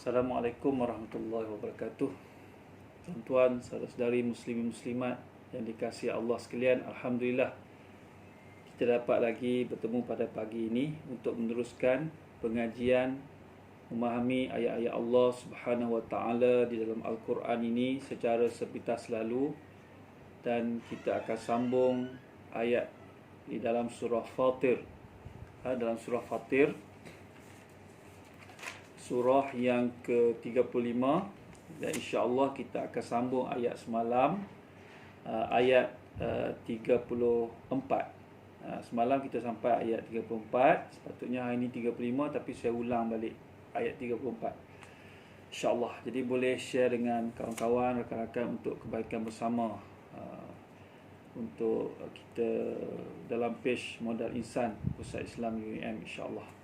Assalamualaikum warahmatullahi wabarakatuh. Tuan-tuan, saudara-saudari muslimin muslimat yang dikasihi Allah sekalian, alhamdulillah kita dapat lagi bertemu pada pagi ini untuk meneruskan pengajian memahami ayat-ayat Allah Subhanahu wa taala di dalam Al-Quran ini secara sepintas lalu, dan kita akan sambung ayat di dalam surah Fatir. Dalam surah Fatir, surah yang ke-35, dan insya-Allah kita akan sambung ayat semalam, ayat 34. Semalam kita sampai ayat 34, sepatutnya hari ini 35, tapi saya ulang balik ayat 34. Insya-Allah. Jadi boleh share dengan kawan-kawan, rakan-rakan untuk kebaikan bersama, untuk kita dalam page Modal Insan Pusat Islam UIM, insya-Allah.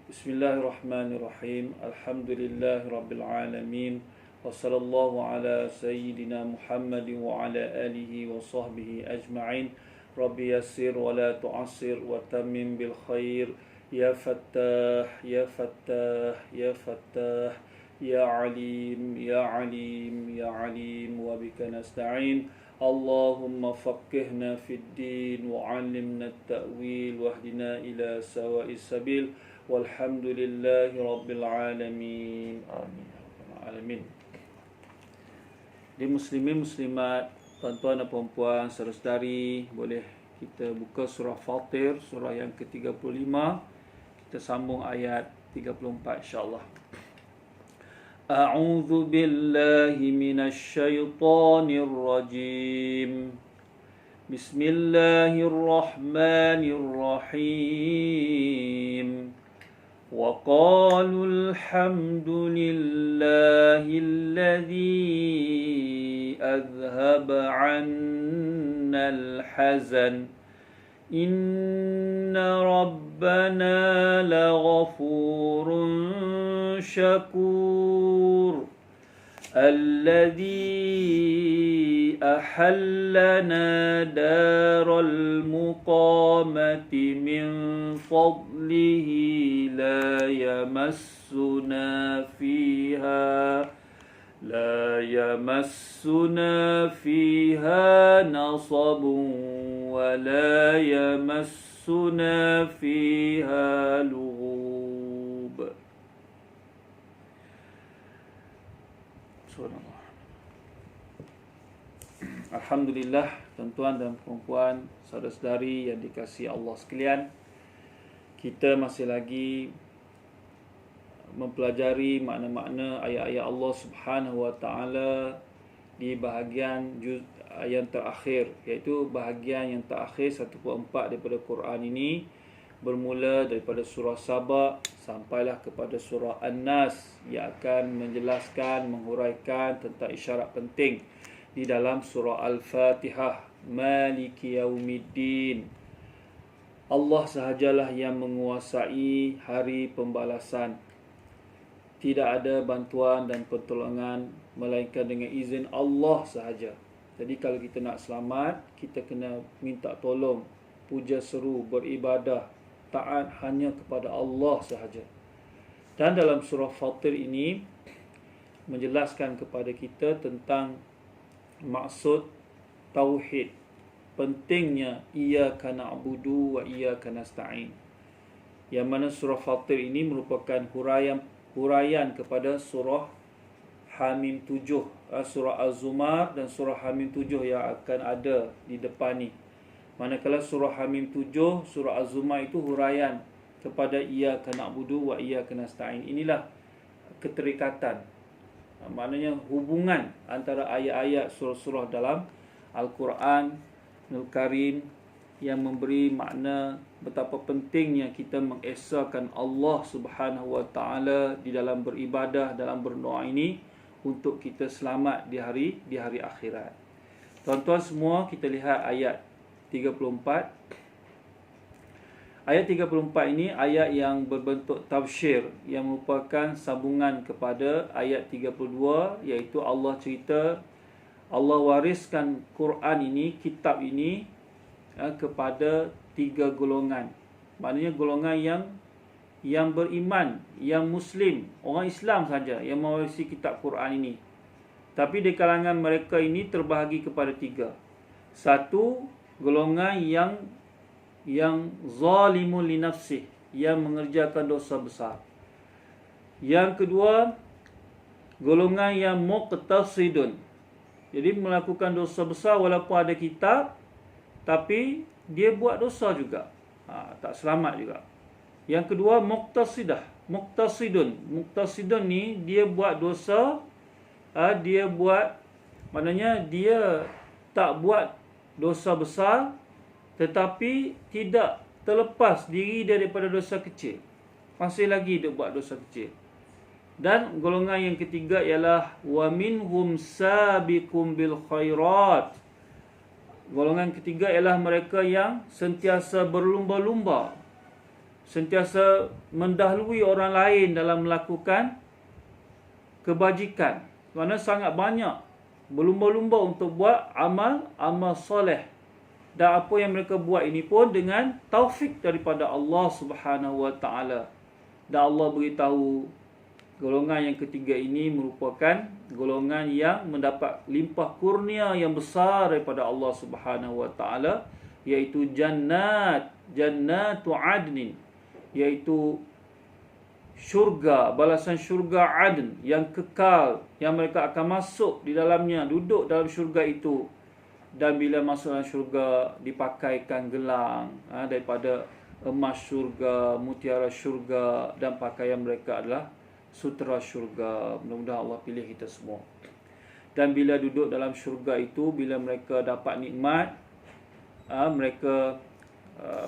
Bismillahirrahmanirrahim. Alhamdulillahirabbil alamin. Wassallallahu ala sayyidina Muhammadin wa ala alihi wa sahbihi ajma'in. Rabbi yassir wa la tu'assir wa tammim bil khair. Ya Fattah, ya Fattah, ya Fattah, ya Alim, ya Alim, ya Alim, wa bika nasta'in. Allahumma faqqihna fid din wa 'allimna at-ta'wil wahdina ila sawa'is sabil. Walhamdulillahi rabbil alamin. Amin. Alamin. Di muslimin muslimat, tuan-tuan dan puan-puan, saudara-saudari, boleh kita buka surah Fatir, surah yang ke-35. Kita sambung ayat 34 insya-Allah. A'udzu billahi minasy syaithanir rajim. Bismillahirrahmanirrahim. وقالوا الحمد لله الذي أذهب عنا الحزن إن ربنا لغفور شكور الذي أحلنا دار المقامة من فضله لا يمسنا فيها نصب ولا يمسنا فيها لغوب. Alhamdulillah, tuan-tuan dan puan-puan, saudara-saudari yang dikasihi Allah sekalian, kita masih lagi mempelajari makna-makna ayat-ayat Allah Subhanahu wa taala di bahagian yang terakhir, iaitu bahagian yang terakhir 1/4 daripada Quran ini, bermula daripada surah Saba sampailah kepada surah An-Nas yang akan menjelaskan, menghuraikan tentang isyarat penting di dalam surah Al-Fatihah. Maliki Yaumiddin. Allah sahajalah yang menguasai hari pembalasan. Tidak ada bantuan dan pertolongan melainkan dengan izin Allah sahaja. Jadi kalau kita nak selamat, kita kena minta tolong, puja seru, beribadah, taat hanya kepada Allah sahaja. Dan dalam surah Fatir ini menjelaskan kepada kita tentang maksud tauhid, pentingnya iyyaka na'budu wa iyyaka nasta'in, yang mana surah Fatir ini merupakan huraian kepada surah Hamim 7, surah Az-Zumar dan surah Hamim 7 yang akan ada di depan ni. Manakala surah Hamim 7, surah Az-Zumar itu huraian kepada iyyaka na'budu wa iyyaka nasta'in. Inilah keterikatan, maknanya hubungan antara ayat-ayat surah-surah dalam Al-Quran Al-Karim yang memberi makna betapa pentingnya kita mengesahkan Allah Subhanahu wa taala di dalam beribadah, dalam berdoa ini, untuk kita selamat di hari akhirat. Tuan-tuan semua, kita lihat ayat 34. Ayat 34 ini ayat yang berbentuk tafsir, yang merupakan sambungan kepada ayat 32, iaitu Allah cerita Allah wariskan Quran ini, kitab ini, kepada 3 golongan. Maknanya golongan yang yang beriman, yang muslim, orang Islam saja yang mewarisi kitab Quran ini. Tapi di kalangan mereka ini terbahagi kepada 3. Satu, golongan yang zalimun li nafsih, yang mengerjakan dosa besar. Yang kedua, golongan yang muqtasidun, jadi melakukan dosa besar walaupun ada kitab, tapi dia buat dosa juga, tak selamat juga. Yang kedua, muqtasidun ni dia buat dosa, maknanya dia tak buat dosa besar tetapi tidak terlepas diri daripada dosa kecil, masih lagi dia buat dosa kecil. Dan golongan yang ketiga ialah wa minhum sabiqum bil khairat. Golongan ketiga ialah mereka yang sentiasa berlumba-lumba, sentiasa mendahului orang lain dalam melakukan kebajikan. Kerana sangat banyak berlumba-lumba untuk buat amal soleh. Dan apa yang mereka buat ini pun dengan taufik daripada Allah Subhanahu wa taala. Dan Allah beritahu golongan yang ketiga ini merupakan golongan yang mendapat limpah kurnia yang besar daripada Allah Subhanahu wa taala, iaitu jannatu adnin, iaitu syurga, balasan syurga adn yang kekal, yang mereka akan masuk di dalamnya, duduk dalam syurga itu. Dan bila masuk dalam syurga, dipakaikan gelang daripada emas syurga, mutiara syurga, dan pakaian mereka adalah sutera syurga. Mudah-mudahan Allah pilih kita semua. Dan bila duduk dalam syurga itu, bila mereka dapat nikmat, mereka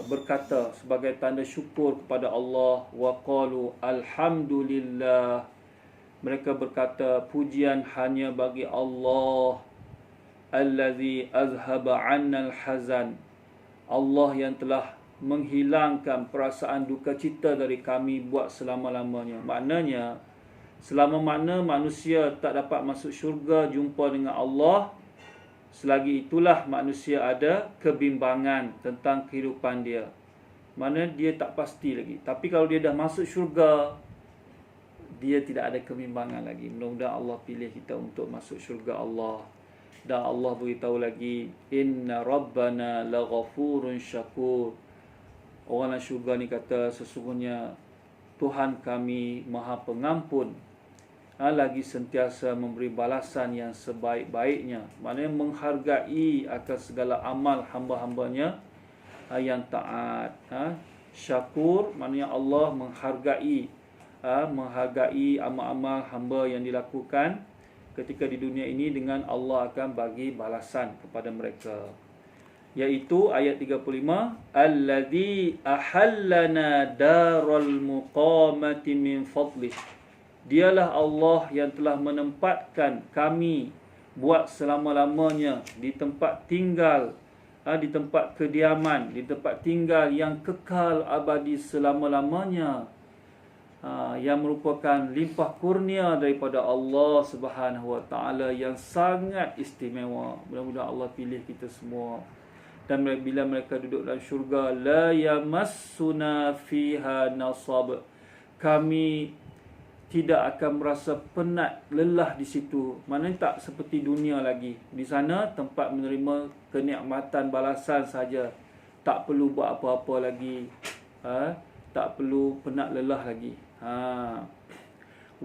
berkata sebagai tanda syukur kepada Allah, wa qalu alhamdulillah, mereka berkata pujian hanya bagi Allah, allazi azhaba 'annal hazan, Allah yang telah menghilangkan perasaan duka cita dari kami buat selama-lamanya. Maknanya, selama mana manusia tak dapat masuk syurga jumpa dengan Allah, selagi itulah manusia ada kebimbangan tentang kehidupan dia. Mana dia tak pasti lagi. Tapi kalau dia dah masuk syurga, dia tidak ada kebimbangan lagi. Mudah-mudahan Allah pilih kita untuk masuk syurga Allah. Dan Allah beritahu lagi, inna rabbana laghafurun syakur. Orang dalam syurga ni kata, sesungguhnya Tuhan kami Maha Pengampun, lagi sentiasa memberi balasan yang sebaik-baiknya. Maknanya menghargai akan segala amal hamba-hambanya yang taat. Syakur maknanya Allah menghargai amal-amal hamba yang dilakukan ketika di dunia ini, dengan Allah akan bagi balasan kepada mereka. Iaitu ayat 35, alladzi ahallana daral muqamati min fadlih. Dialah Allah yang telah menempatkan kami buat selama-lamanya di tempat tinggal, di tempat kediaman, di tempat tinggal yang kekal abadi selama-lamanya, yang merupakan limpah kurnia daripada Allah Subhanahu wa taala yang sangat istimewa. Mudah-mudahan Allah pilih kita semua. Dan bila mereka duduk dalam syurga, la yamassuna fiha nasab, kami tidak akan merasa penat, lelah di situ. Maknanya tak seperti dunia lagi. Di sana tempat menerima kenikmatan balasan saja. Tak perlu buat apa-apa lagi. Tak perlu penat lelah lagi.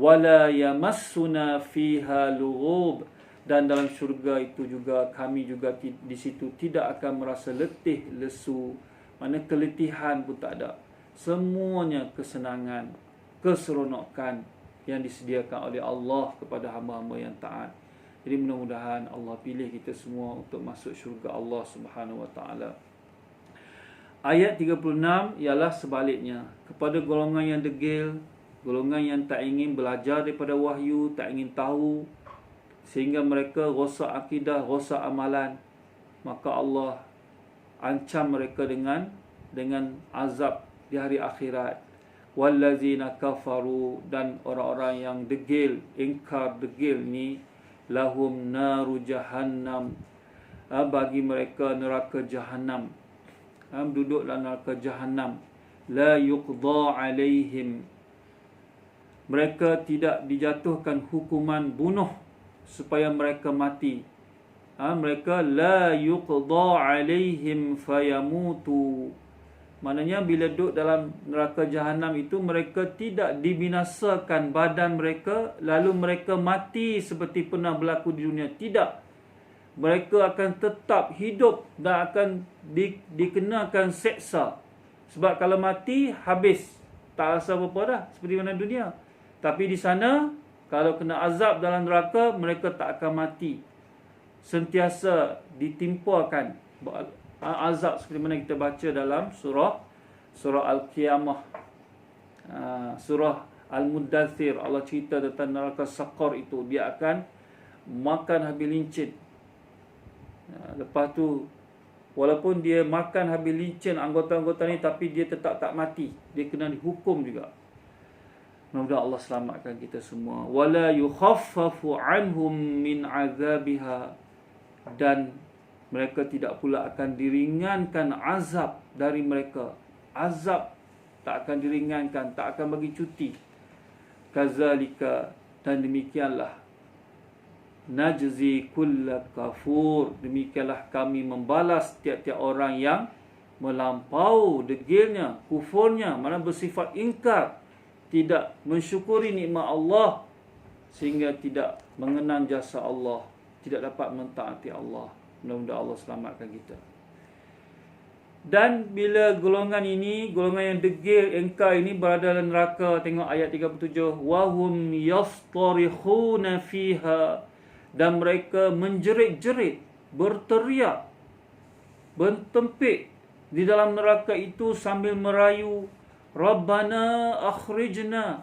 Wala yamassuna fiha lughub, dan dalam syurga itu juga kami juga di situ tidak akan merasa letih, lesu. Mana keletihan pun tak ada. Semuanya kesenangan, keseronokan yang disediakan oleh Allah kepada hamba-hamba yang taat. Jadi mudah-mudahan Allah pilih kita semua untuk masuk syurga Allah Subhanahu wa taala. Ayat 36 ialah sebaliknya, kepada golongan yang degil, golongan yang tak ingin belajar daripada wahyu, tak ingin tahu, sehingga mereka rosak akidah, rosak amalan, maka Allah ancam mereka dengan azab di hari akhirat. Wallazina kafaru, dan orang-orang yang degil, ingkar degil ni, lahum naru jahannam, bagi mereka neraka jahannam. Duduk dalam neraka jahannam. la yuqda alaihim. Mereka tidak dijatuhkan hukuman bunuh supaya mereka mati. Mereka la yuqda alaihim fayamutu. Maknanya bila duduk dalam neraka jahanam itu, mereka tidak dibinasakan badan mereka lalu mereka mati seperti pernah berlaku di dunia. Tidak. Mereka akan tetap hidup dan akan dikenakan seksa. Sebab kalau mati, habis. Tak rasa apa-apa dah, seperti mana dunia. Tapi di sana, kalau kena azab dalam neraka, mereka tak akan mati. Sentiasa ditimpakan azab seperti mana kita baca dalam surah Al-Qiyamah, surah Al-Muddathir. Allah cerita tentang neraka Saqar itu. Dia akan makan habis lincin. Lepas tu, walaupun dia makan habis lincin anggota-anggota ni, tapi dia tetap tak mati. Dia kena dihukum juga. Mudah-mudahan Allah selamatkan kita semua. Wala yukhaffafu anhum min azabiha. Dan mereka tidak pula akan diringankan azab dari mereka. Azab tak akan diringankan, tak akan bagi cuti. Kazalika, dan demikianlah. Najzi kulla kafur, demikianlah kami membalas tiap-tiap orang yang melampau degilnya, kufurnya, mana bersifat ingkar, tidak mensyukuri nikmat Allah, sehingga tidak mengenang jasa Allah, tidak dapat mentaati Allah. Mudah-mudahan Allah selamatkan kita. Dan bila golongan ini, golongan yang degil, ingkar ini berada dalam neraka, tengok ayat 37, wahum yastarikhuna fiha, dan mereka menjerit-jerit, berteriak, bertempik di dalam neraka itu sambil merayu, Rabbana akhrijna,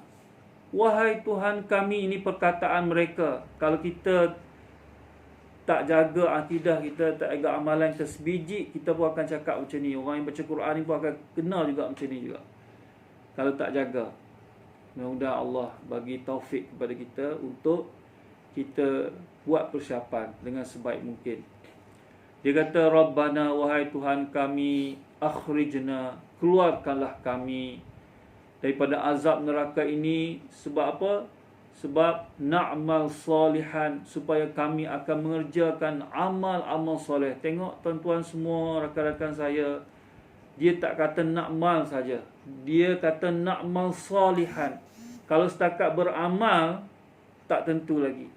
wahai Tuhan kami. Ini perkataan mereka. Kalau kita tak jaga akidah kita, tak jaga amalan kita sebiji, kita pun akan cakap macam ni. Orang yang baca Quran ni pun akan kenal juga macam ni juga, kalau tak jaga. Mudah-mudahan Allah bagi taufik kepada kita untuk kita buat persiapan dengan sebaik mungkin. Dia kata, Rabbana, wahai Tuhan kami, akhrijna, keluarkanlah kami daripada azab neraka ini. Sebab apa? Sebab na'mal salihan, supaya kami akan mengerjakan amal-amal soleh. Tengok tuan-tuan semua, rakan-rakan saya, dia tak kata na'mal saja, dia kata na'mal salihan. Kalau setakat beramal, tak tentu lagi.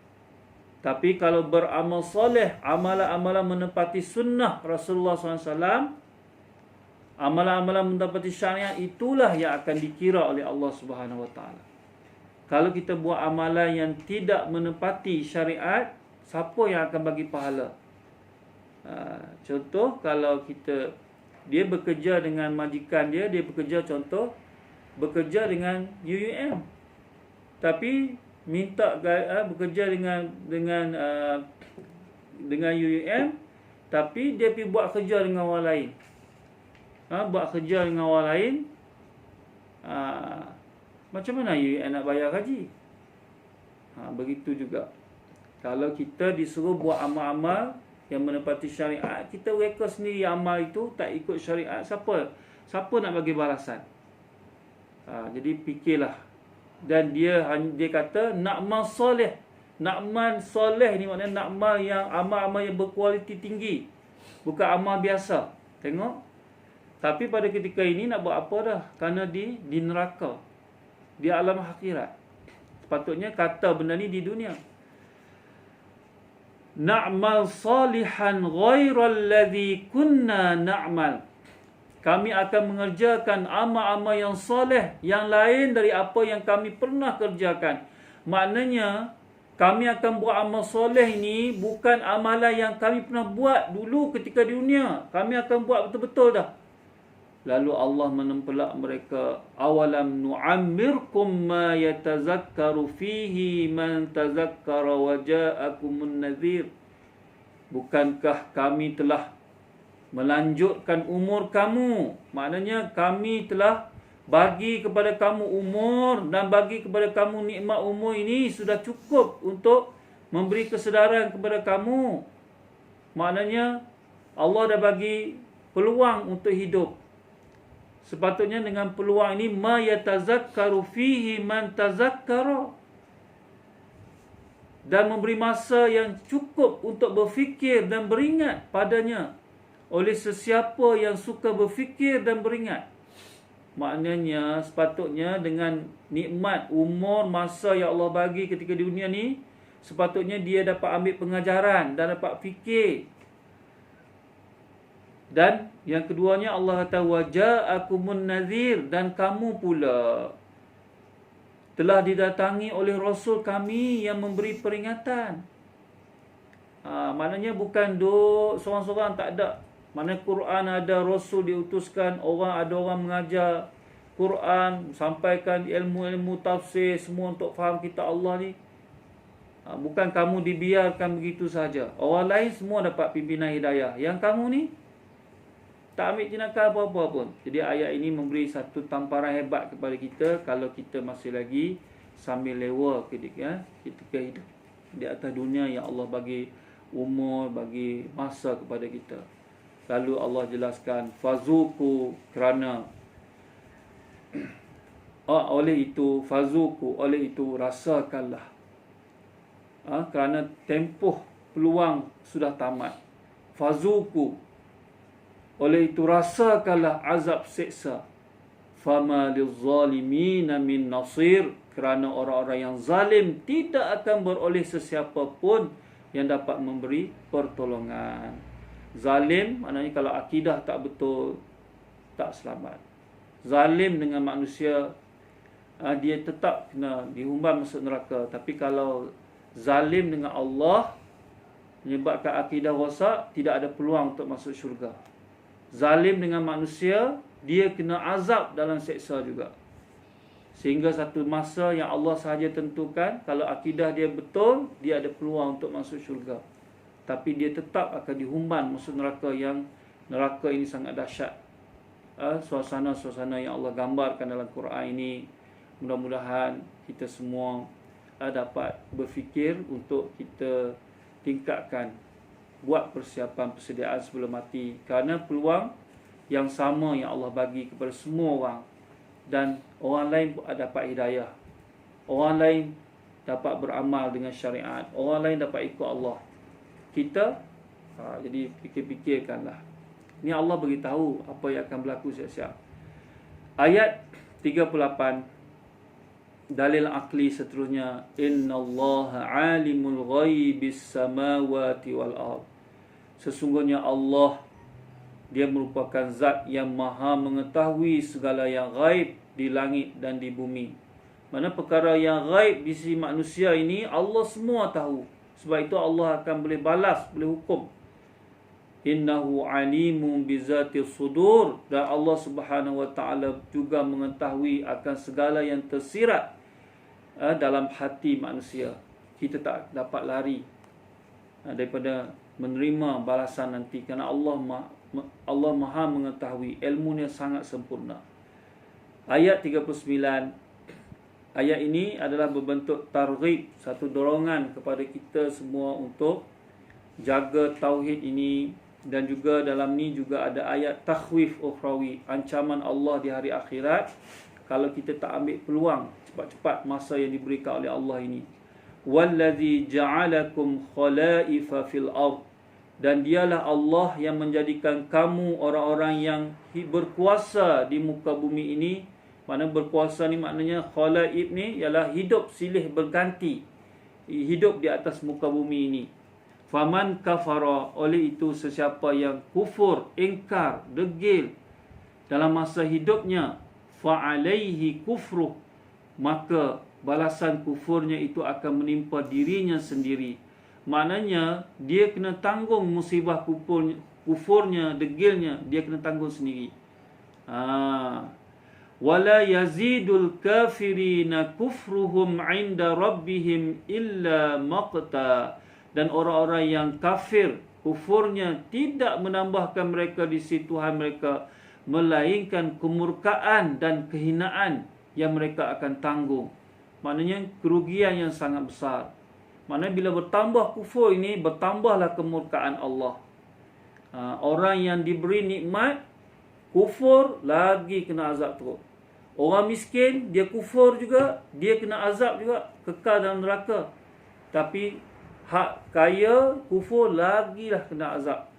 Tapi kalau beramal soleh, amalan-amalan menepati sunnah Rasulullah SAW, amalan-amalan menepati syariat, itulah yang akan dikira oleh Allah Subhanahu Wa Taala. Kalau kita buat amalan yang tidak menepati syariat, siapa yang akan bagi pahala? Contoh, kalau dia bekerja dengan majikan dia bekerja, contoh, bekerja dengan UUM, tapi minta bekerja dengan UUM, tapi dia pergi buat kerja dengan orang lain. Buat kerja dengan orang lain, macam mana UUM nak bayar gaji? Begitu juga. Kalau kita disuruh buat amal-amal yang menepati syariat, kita reka sendiri amal itu tak ikut syariat, siapa nak bagi balasan? Jadi fikirlah. Dan dia kata na'mal soleh. Na'mal soleh ni maknanya na'mal yang amal-amal yang berkualiti tinggi, bukan amal biasa. Tengok. Tapi pada ketika ini nak buat apa dah? Kerana di neraka, di alam akhirat. Sepatutnya kata benda ni di dunia. Na'mal salihan ghairal ladzi kunna na'mal. Kami akan mengerjakan amal-amal yang soleh yang lain dari apa yang kami pernah kerjakan. Maknanya kami akan buat amal soleh ini bukan amalan yang kami pernah buat dulu ketika di dunia. Kami akan buat betul-betul dah. Lalu Allah menempelak mereka, awalam nu'ammirkum ma yatazakkaru fihi man tazakkara wa ja'akumun nadhir. Bukankah kami telah melanjutkan umur kamu? Maknanya kami telah bagi kepada kamu umur dan bagi kepada kamu nikmat umur ini sudah cukup untuk memberi kesedaran kepada kamu. Maknanya Allah dah bagi peluang untuk hidup. Sepatutnya dengan peluang ini ma yatazakkaru fihi man tazakkara, dan memberi masa yang cukup untuk berfikir dan beringat padanya oleh sesiapa yang suka berfikir dan beringat. Maknanya sepatutnya dengan nikmat umur masa yang Allah bagi ketika di dunia ni, sepatutnya dia dapat ambil pengajaran dan dapat fikir. Dan yang keduanya Allah kata waja'akumun nadhir, dan kamu pula telah didatangi oleh Rasul kami yang memberi peringatan. Maknanya bukan duk seorang-seorang, tak ada. Mana Quran ada, Rasul diutuskan, ada orang mengajar Quran, sampaikan ilmu-ilmu tafsir semua untuk faham kitab Allah ni. Bukan kamu dibiarkan begitu saja. Orang lain semua dapat pimpinan hidayah, yang kamu ni tak ambil tindakan apa-apa pun. Jadi ayat ini memberi satu tamparan hebat kepada kita kalau kita masih lagi sambil lewa ketika hidup di atas dunia yang Allah bagi umur, bagi masa kepada kita. Lalu Allah jelaskan fazuku, kerana oleh itu rasakanlah. Kerana tempoh peluang sudah tamat. Fazuku, oleh itu rasakanlah azab seksa. Fama lizzalimina min nasir, kerana orang-orang yang zalim tidak akan beroleh sesiapa pun yang dapat memberi pertolongan. Zalim maknanya kalau akidah tak betul, tak selamat. Zalim dengan manusia, dia tetap kena dihumban masuk neraka. Tapi kalau zalim dengan Allah, menyebabkan akidah rosak, tidak ada peluang untuk masuk syurga. Zalim dengan manusia, dia kena azab dalam seksa juga. Sehingga satu masa yang Allah sahaja tentukan, kalau akidah dia betul, dia ada peluang untuk masuk syurga. Tapi dia tetap akan dihumban masuk neraka, yang neraka ini sangat dahsyat. Suasana-suasana yang Allah gambarkan dalam Quran ini, mudah-mudahan kita semua dapat berfikir untuk kita tingkatkan, buat persiapan persediaan sebelum mati. Kerana peluang yang sama yang Allah bagi kepada semua orang, dan orang lain dapat hidayah, orang lain dapat beramal dengan syariat, orang lain dapat ikut Allah. Kita jadi fikir-fikirkanlah. Ini Allah beritahu apa yang akan berlaku siap-siap. Ayat 38, dalil akli seterusnya, innallaha alimul ghaibis samawati wal ard. Sesungguhnya Allah, dia merupakan zat yang maha mengetahui segala yang gaib di langit dan di bumi. Mana perkara yang gaib di sisi manusia ini Allah semua tahu. Sebab itu Allah akan boleh balas, boleh hukum. Innahu alimun bizatis sudur, dan Allah Subhanahu wa taala juga mengetahui akan segala yang tersirat dalam hati manusia. Kita tak dapat lari daripada menerima balasan nanti, kerana Allah maha mengetahui, ilmunya sangat sempurna. Ayat 39, ayat ini adalah berbentuk targhib, satu dorongan kepada kita semua untuk jaga tauhid ini. Dan juga dalam ni juga ada ayat takhwif ukhrawi, ancaman Allah di hari akhirat kalau kita tak ambil peluang cepat-cepat masa yang diberikan oleh Allah ini. Wallazi ja'alakum khalaifa fil ard, dan dialah Allah yang menjadikan kamu orang-orang yang berkuasa di muka bumi ini. Mana berkuasa ni maknanya khalaif ni ialah hidup silih berganti, hidup di atas muka bumi ini. Faman kafara, oleh itu sesiapa yang kufur, ingkar, degil dalam masa hidupnya, fa'alaihi kufruh, maka balasan kufurnya itu akan menimpa dirinya sendiri. Maknanya dia kena tanggung musibah kufurnya, degilnya, dia kena tanggung sendiri. Wala yazidul kafirina kufruhum 'inda rabbihim illa maqta, dan orang-orang yang kafir, kufurnya tidak menambahkan mereka di sisi Tuhan mereka, melainkan kemurkaan dan kehinaan yang mereka akan tanggung. Maknanya kerugian yang sangat besar. Maknanya bila bertambah kufur ini, bertambahlah kemurkaan Allah. Orang yang diberi nikmat, Kufur lagi kena azab teruk. Orang miskin dia kufur juga, dia kena azab juga, kekal dalam neraka. Tapi hak kaya kufur lagilah kena azab,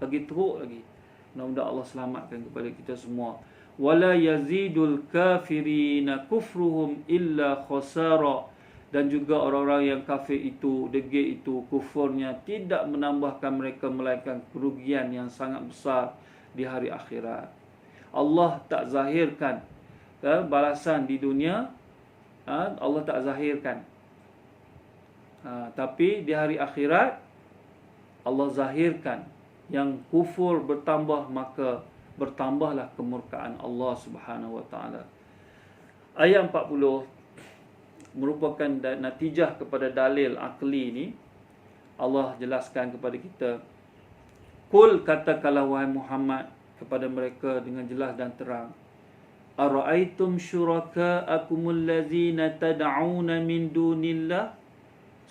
lagi teruk lagi. Mudah-mudahan Allah selamatkan kepada kita semua. Wala yazidul kafirina kufruhum illa khasara. Dan juga orang-orang yang kafir itu, degil itu, kufurnya tidak menambahkan mereka melainkan kerugian yang sangat besar di hari akhirat. Allah tak zahirkan balasan di dunia, Allah tak zahirkan. Tapi di hari akhirat Allah zahirkan. Yang kufur bertambah, maka bertambahlah kemurkaan Allah Subhanahu wa taala. Ayat 40 merupakan natijah kepada dalil akli ni. Allah jelaskan kepada kita, Qul, katakanlah wahai Muhammad kepada mereka dengan jelas dan terang, Ara'aitum syuraka'akumul ladzina tad'una min dunillah?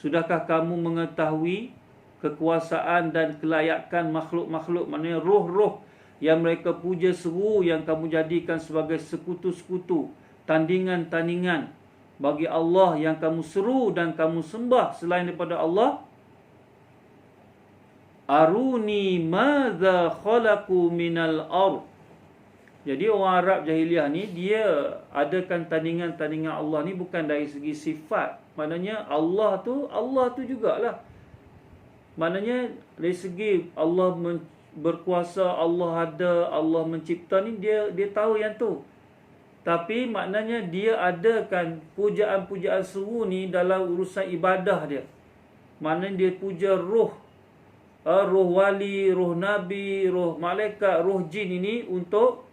Sudahkah kamu mengetahui kekuasaan dan kelayakan makhluk-makhluk, maknanya roh-roh yang mereka puja seru, yang kamu jadikan sebagai sekutu-sekutu, tandingan-tandingan bagi Allah, yang kamu seru dan kamu sembah selain daripada Allah? Aruni madza khalaqu minal ard. Jadi orang Arab jahiliah ni, dia adakan tandingan-tandingan Allah ni bukan dari segi sifat. Maknanya Allah tu jugalah. Maknanya dari segi Allah berkuasa, Allah ada, Allah mencipta ni, dia tahu yang tu. Tapi maknanya dia adakan pujaan-pujaan seru ni dalam urusan ibadah dia. Maknanya dia puja roh wali, roh nabi, roh malaikat, roh jin ini untuk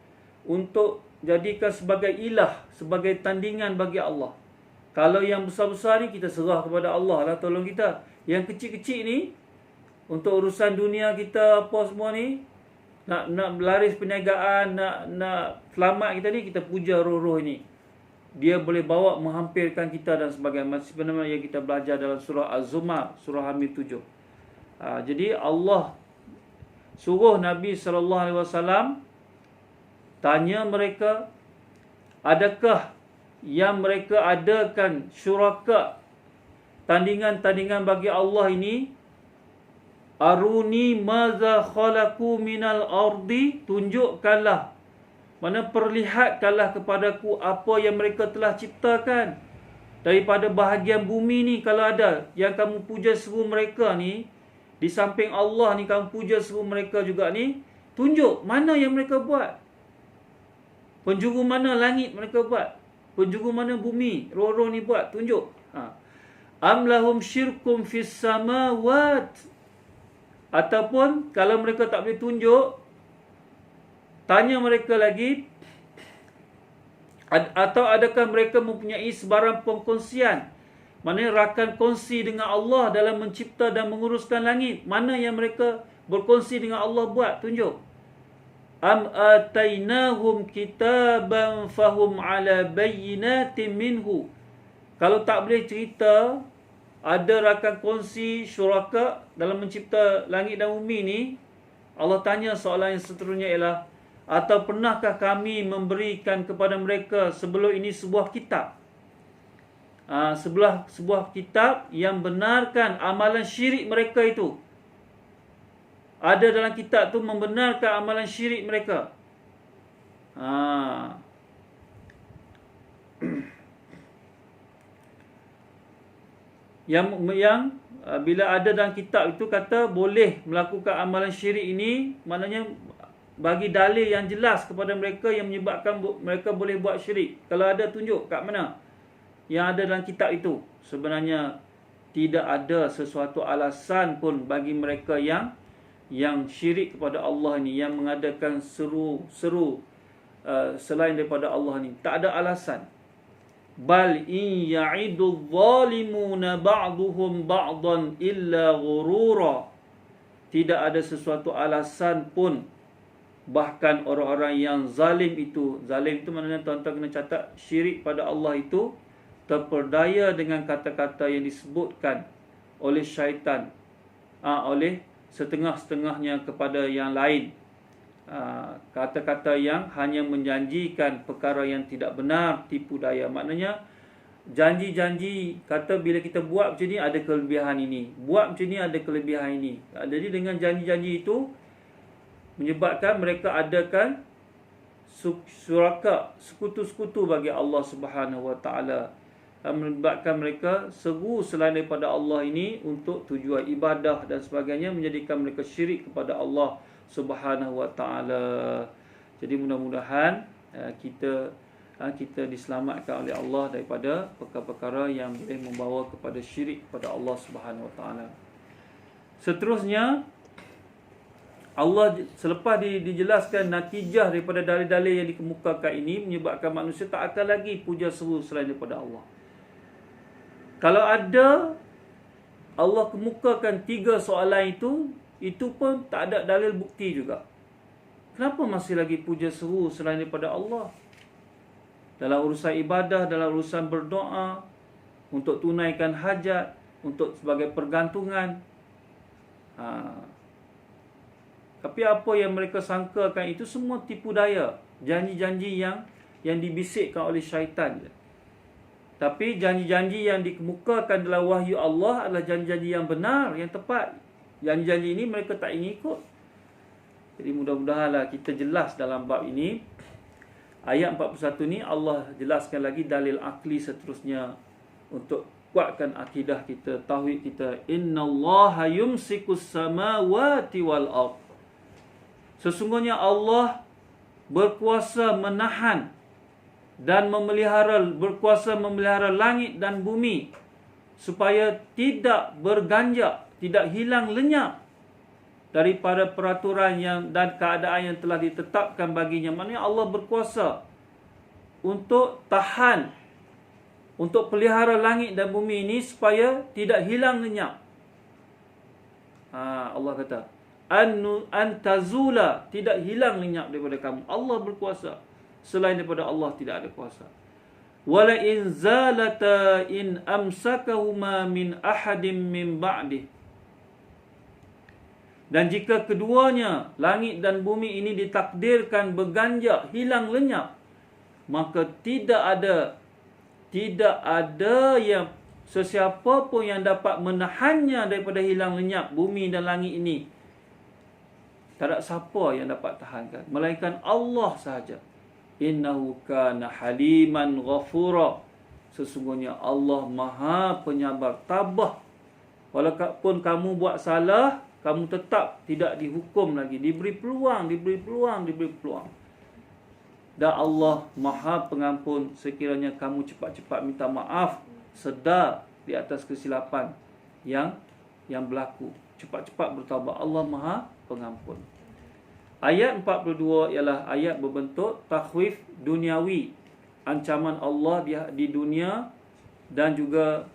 jadikan sebagai ilah, sebagai tandingan bagi Allah. Kalau yang besar-besar ni kita serah kepada Allah lah, tolong kita. Yang kecil-kecil ni untuk urusan dunia kita apa semua ni, nak berlaris perniagaan, nak selamat kita ni, kita puja roh-roh ni. Dia boleh bawa menghampirkan kita dan sebagainya. Sebenarnya yang kita belajar dalam surah Az-Zumar, surah Hamid 7. Jadi Allah suruh Nabi SAW tanya mereka, adakah yang mereka adakan syuraka, tandingan-tandingan bagi Allah ini? Aruni maza khalaqu minal ardi, tunjukkanlah, mana perlihatkanlah kepadaku apa yang mereka telah ciptakan daripada bahagian bumi ni. Kalau ada yang kamu puja seru mereka ni, di samping Allah ni kamu puja seru mereka juga ni, tunjuk mana yang mereka buat. Penjuru mana langit mereka buat, penjuru mana bumi roh-roh ni buat, tunjuk. Am lahum syirkum fis samawat. Ataupun kalau mereka tak boleh tunjuk, tanya mereka lagi, atau adakah mereka mempunyai sebarang perkongsian, maknanya rakan kongsi dengan Allah dalam mencipta dan menguruskan langit. Mana yang mereka berkongsi dengan Allah buat, tunjuk. Am atainahum kitaban fahum ala bayyinatin minhu. Kalau tak boleh cerita ada rakan kongsi syuraka dalam mencipta langit dan bumi ni, Allah tanya soalan yang seterusnya ialah, atau pernahkah kami memberikan kepada mereka sebelum ini sebuah kitab, sebuah kitab yang benarkan amalan syirik mereka itu. Ada dalam kitab tu membenarkan amalan syirik mereka. Yang bila ada dalam kitab itu kata boleh melakukan amalan syirik ini, maknanya bagi dalil yang jelas kepada mereka yang menyebabkan mereka boleh buat syirik. Kalau ada, tunjuk kat mana yang ada dalam kitab itu. Sebenarnya tidak ada sesuatu alasan pun bagi mereka yang syirik kepada Allah ni, yang mengadakan seru selain daripada Allah ni. Tak ada alasan. Bal in ya'idul zalimuna ba'duhum ba'dan illa ghurura. Tidak ada sesuatu alasan pun, bahkan orang-orang yang zalim itu maknanya tuan-tuan kena catat, syirik pada Allah itu terperdaya dengan kata-kata yang disebutkan oleh syaitan, oleh setengah-setengahnya kepada yang lain. kata-kata yang hanya menjanjikan perkara yang tidak benar, tipu daya. Maknanya janji-janji, kata bila kita buat macam ni ada kelebihan ini, buat macam ni ada kelebihan ini. Jadi dengan janji-janji itu menyebabkan mereka adakan syuraka, sekutu-sekutu bagi Allah Subhanahu Wa Taala, menyebabkan mereka seru selain daripada Allah ini untuk tujuan ibadah dan sebagainya, menjadikan mereka syirik kepada Allah Subhanahu Wa Taala. Jadi mudah-mudahan kita diselamatkan oleh Allah daripada perkara-perkara yang boleh membawa kepada syirik kepada Allah Subhanahu Wa Taala. Seterusnya, Allah selepas dijelaskan natijah daripada dalil-dalil yang dikemukakan ini, menyebabkan manusia tak akan lagi puja seru selain daripada Allah. Kalau ada, Allah kemukakan 3 soalan itu pun tak ada dalil bukti juga. Kenapa masih lagi puja seru selain daripada Allah? Dalam urusan ibadah, dalam urusan berdoa, untuk tunaikan hajat, untuk sebagai pergantungan. Tapi apa yang mereka sangkakan itu semua tipu daya, janji-janji yang dibisikkan oleh syaitan. Tapi janji-janji yang dikemukakan dalam wahyu Allah adalah janji-janji yang benar, yang tepat. Janji-janji ini mereka tak ingin ikut. Jadi mudah-mudahanlah kita jelas dalam bab ini. Ayat 41 ni Allah jelaskan lagi dalil akli seterusnya untuk kuatkan akidah kita, tauhid kita. Innallaha yumsikus samawati wal ardh. Sesungguhnya Allah berkuasa menahan dan berkuasa memelihara langit dan bumi supaya tidak berganjak, tidak hilang lenyap daripada peraturan dan keadaan yang telah ditetapkan baginya. Maknanya Allah berkuasa untuk tahan, untuk pelihara langit dan bumi ini supaya tidak hilang lenyap. Allah kata antazula, tidak hilang lenyap daripada kamu. Allah berkuasa. Selain daripada Allah tidak ada kuasa. Wala in zalata in amsakahuma min ahadin min ba'dih. Dan jika keduanya, langit dan bumi ini ditakdirkan berganjak, hilang lenyap, maka tidak ada yang sesiapa pun yang dapat menahannya daripada hilang lenyap bumi dan langit ini. Tak ada siapa yang dapat tahankan, melainkan Allah sahaja. Innahu kana haliman ghafura. Sesungguhnya Allah Maha penyabar, tabah. Walaupun kamu buat salah, kamu tetap tidak dihukum lagi, diberi peluang. Dan Allah Maha Pengampun sekiranya kamu cepat-cepat minta maaf, sedar di atas kesilapan yang berlaku. Cepat-cepat bertaubat. Allah Maha Pengampun. Ayat 42 ialah ayat berbentuk takhwif duniawi, ancaman Allah di dunia, dan juga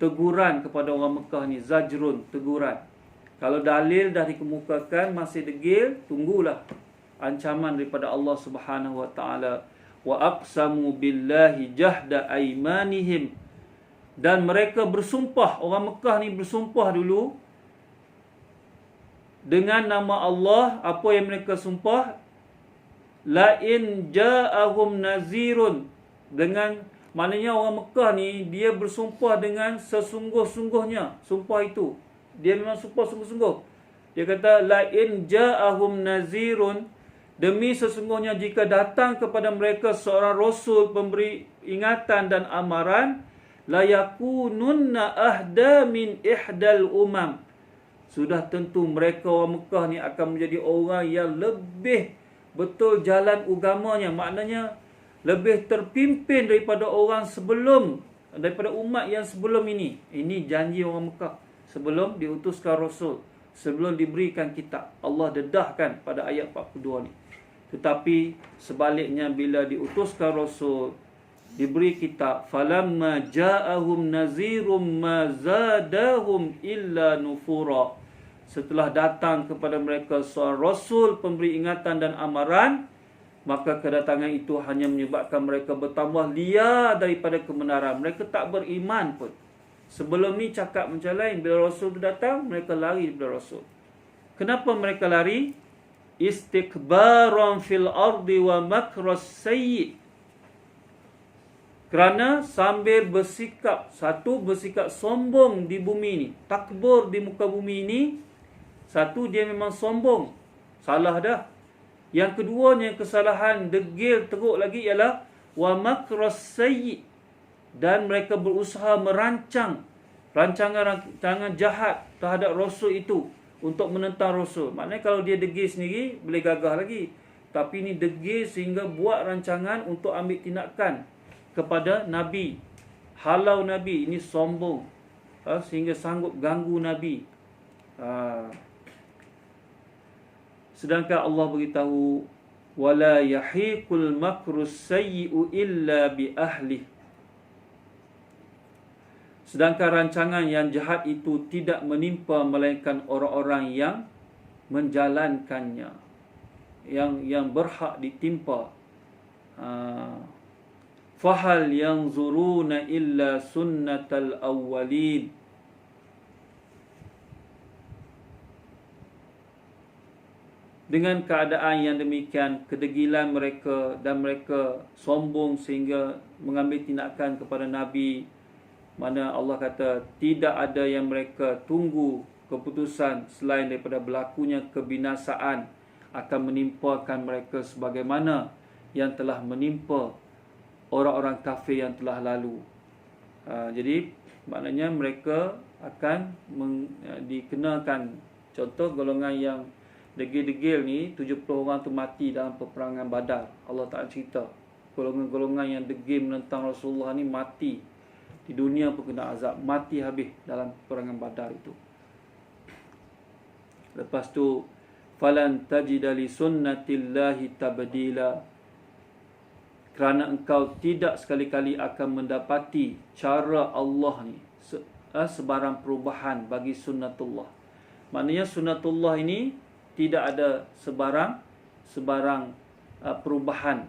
teguran kepada orang Mekah ni, zajrun, teguran. Kalau dalil dah dikemukakan masih degil, tunggulah ancaman daripada Allah Subhanahu Wa Taala. Wa aqsamu billahi jahda aimanihim. Dan mereka bersumpah, orang Mekah ni bersumpah dulu dengan nama Allah. Apa yang mereka sumpah? La in ja'ahum nazirun. Dengan maknanya orang Mekah ni dia bersumpah dengan sesungguh-sungguhnya. Sumpah itu dia memang sumpah sungguh-sungguh. Dia kata la in ja'ahum nazirun, demi sesungguhnya jika datang kepada mereka seorang rasul pemberi ingatan dan amaran, la yakununna ahda min ihdal umam. Sudah tentu mereka orang Mekah ni akan menjadi orang yang lebih betul jalan agamanya. Maknanya lebih terpimpin daripada orang sebelum, daripada umat yang sebelum ini. Ini janji orang Mekah sebelum diutuskan Rasul, sebelum diberikan kitab. Allah dedahkan pada ayat 42 ni. Tetapi sebaliknya bila diutuskan Rasul, diberi kitab, falamma ja'ahum nazirum ma zadahum illa nufura. Setelah datang kepada mereka seorang Rasul pemberi ingatan dan amaran, maka kedatangan itu hanya menyebabkan mereka bertambah liar daripada kebenaran. Mereka tak beriman pun. Sebelum ni cakap macam lain, bila Rasul itu datang, mereka lari daripada Rasul. Kenapa mereka lari? istikbaran fil ardi wa makras sayyi. Kerana sambil bersikap sombong di bumi ini, takbur di muka bumi ini, satu, dia memang sombong, salah dah. Yang keduanya, kesalahan degil teruk lagi ialah wa makras sayyi, dan mereka berusaha merancang rancangan jahat terhadap Rasul itu untuk menentang Rasul. Maknanya kalau dia degil sendiri boleh gagah lagi, tapi ini degil sehingga buat rancangan untuk ambil tindakan kepada Nabi, halau Nabi. Ini sombong, sehingga sanggup ganggu Nabi. Sedangkan Allah beritahu, wala yahiqul makrus sayyi'u illa bi ahli. Sedangkan rancangan yang jahat itu tidak menimpa melainkan orang-orang yang menjalankannya, yang berhak ditimpa. Fahal yanzuruna illa sunnatal awwalin. Dengan keadaan yang demikian, kedegilan mereka dan mereka sombong sehingga mengambil tindakan kepada Nabi, mana Allah kata tidak ada yang mereka tunggu keputusan selain daripada berlakunya kebinasaan akan menimpakan mereka sebagaimana yang telah menimpa orang-orang kafir yang telah lalu. Jadi maknanya mereka akan dikenakan. Contoh golongan yang degil-degil ni, 70 orang tu mati dalam peperangan Badar. Allah Ta'ala cerita golongan-golongan yang degil menentang Rasulullah ni mati. Di dunia pun kena azab, mati habis dalam peperangan Badar itu. Lepas tu, falan tajida li sunnatillahi tabdila. Kerana engkau tidak sekali-kali akan mendapati cara Allah ni sebarang perubahan bagi sunnatullah. Maknanya sunnatullah ini tidak ada sebarang perubahan